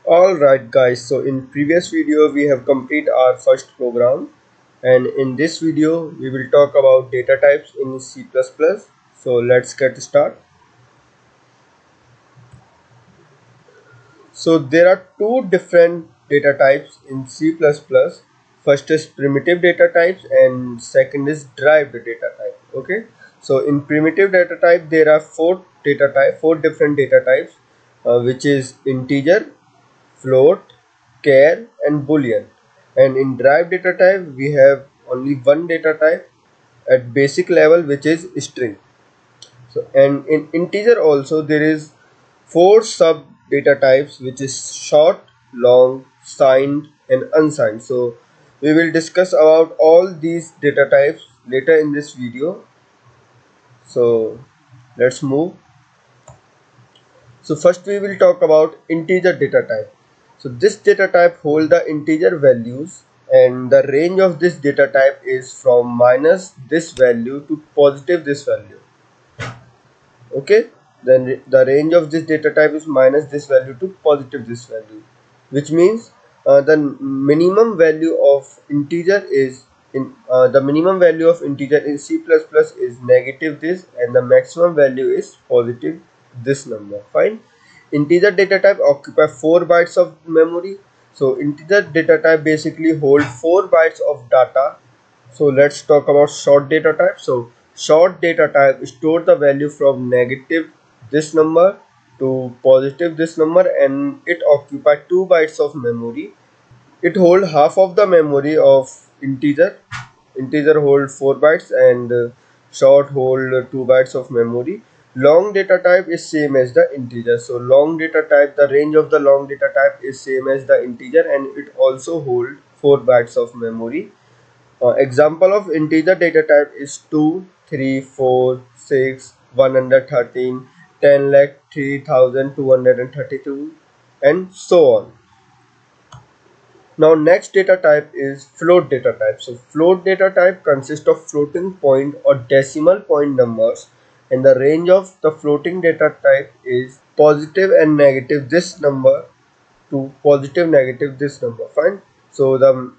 Alright guys, so in previous video we have completed our first program, and in this video we will talk about data types in C++. So let's get started. So there are two different data types in C++. First is primitive data types and second is derived data type. Okay. So in primitive data type there are four different data types, which is integer, float, char and boolean. And in derived data type we have only one data type at basic level, which is string. So and in integer also there is four sub data types, which is short, long, signed and unsigned. So we will discuss about all these data types later in this video. So let's move. So first we will talk about integer data type. So this data type hold the integer values, and the range of this data type is from minus this value to positive this value. Okay, then the range of this data type is minus this value to positive this value, which means the minimum value of integer is the minimum value of integer in C++ is negative this, and the maximum value is positive this number. Fine. Integer data type occupy 4 bytes of memory. So integer data type basically hold 4 bytes of data. So let's talk about short data type. So short data type store the value from negative this number to positive this number, and it occupy 2 bytes of memory. It hold half of the memory of integer. Integer hold 4 bytes and short hold 2 bytes of memory. Long data type is same as the integer. So long data type, the range of the long data type is same as the integer, and it also hold 4 bytes of memory. Example of integer data type is 2, 3, 4, 6, 113, 10 lakh, 3232, and so on. Now next data type is float data type. So float data type consists of floating point or decimal point numbers, and the range of the floating data type is positive and negative this number to positive negative this number. Fine. So the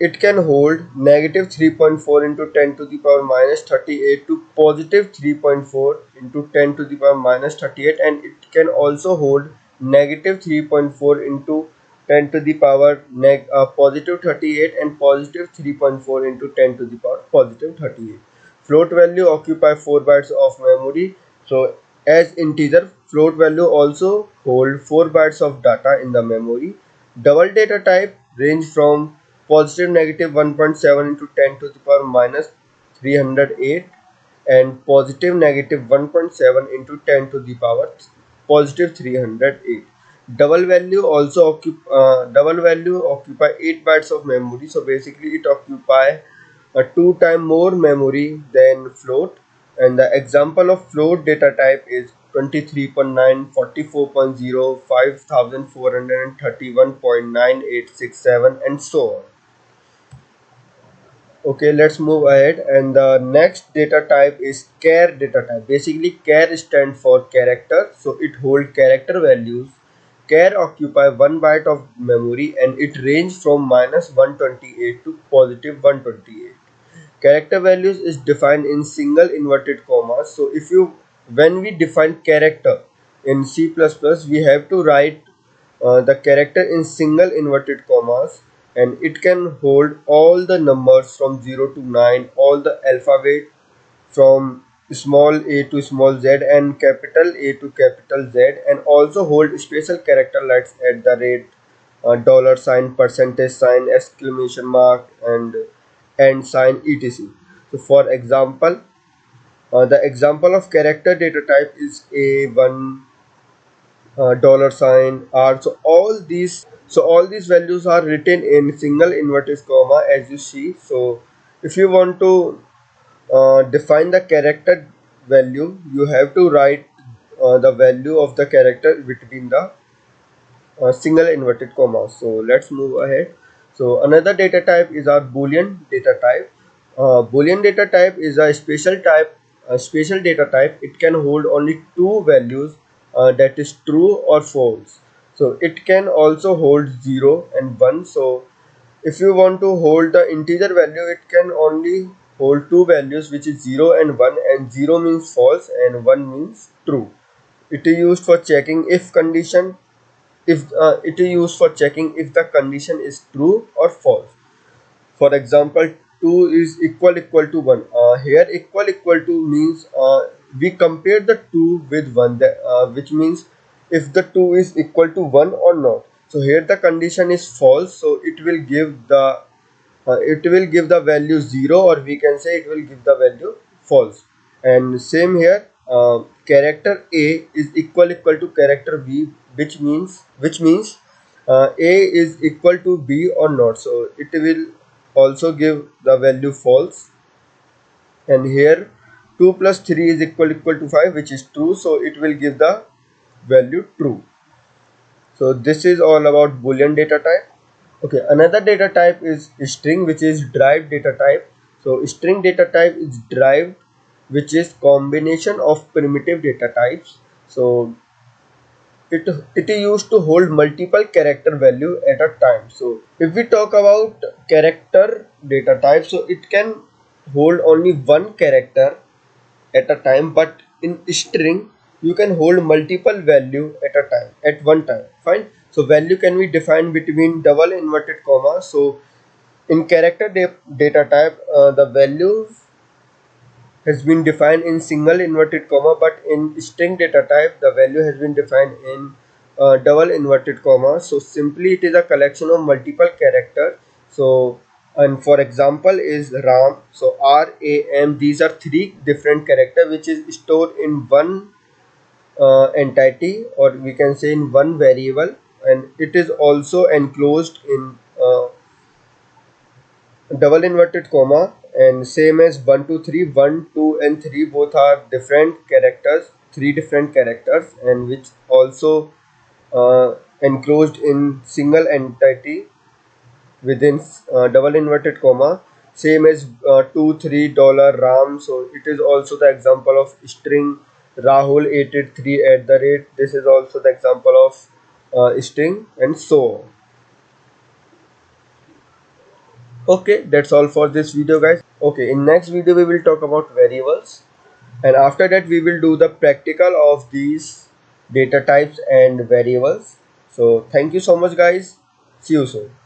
it can hold negative 3.4 into 10 to the power minus 38 to positive 3.4 into 10 to the power minus 38, and it can also hold negative 3.4 into 10 to the power positive 38 and positive 3.4 into 10 to the power positive 38. Float value occupy 4 bytes of memory. So as integer, float value also hold 4 bytes of data in the memory. Double data type range from positive negative 1.7 into 10 to the power minus 308 and positive negative 1.7 into 10 to the power positive 308. Double value occupy 8 bytes of memory. So basically it occupy a 2 time more memory than float, and the example of float data type is 23.9, 44.0, 5431.9867 and so on. Okay, let's move ahead, and the next data type is char data type. Basically char stands for character, so it holds character values. Char occupy 1 byte of memory, and it ranges from minus 128 to positive 128. Character values is defined in single inverted commas. So if you when we define character in C++, we have to write the character in single inverted commas, and it can hold all the numbers from 0 to 9, all the alphabet from small a to small z and capital A to capital Z, and also hold special character like at the rate, dollar sign, percentage sign, exclamation mark, and sign, etc. So for example, the example of character data type is A1, dollar sign, R. So all these values are written in single inverted comma, as you see. So if you want to define the character value, you have to write the value of the character between the single inverted commas. So let's move ahead. So another data type is our Boolean data type. Boolean data type is a special data type. It can hold only two values, that is true or false. So it can also hold 0 and 1. So if you want to hold the integer value, it can only hold two values, which is 0 and 1, and 0 means false and 1 means true. It is used for checking if condition, if it is used for checking if the condition is true or false. For example, 2 is equal to 1. Here equal to means we compare the 2 with 1, which means if the 2 is equal to 1 or not. So here the condition is false, so it will give the value 0, or we can say it will give the value false. And same here, character A is equal to character B, which means A is equal to B or not, so it will also give the value false. And here 2 plus 3 is equal to 5, which is true, so it will give the value true. So this is all about boolean data type. Okay, another data type is string, which is derived data type. So string data type is derived, which is combination of primitive data types. So it is used to hold multiple character value at a time. So if we talk about character data type, so it can hold only one character at a time, but in string you can hold multiple value at one time. Fine. So value can be defined between double inverted comma. So in character data type, the value has been defined in single inverted comma, but in string data type the value has been defined in double inverted comma. So simply it is a collection of multiple characters. So, and for example is ram, so RAM, these are three different characters which is stored in one entity, or we can say in one variable, and it is also enclosed in double inverted comma. And same as 1 2 3, 1 2 and 3 both are different characters, three different characters, and which also enclosed in single entity within double inverted comma. Same as 2 3 dollar ram, so it is also the example of string. Rahul 883 at the rate, this is also the example of string, and so on. Okay, that's all for this video, guys. Okay, in next video we will talk about variables, and after that we will do the practical of these data types and variables. So thank you so much, guys. See you soon.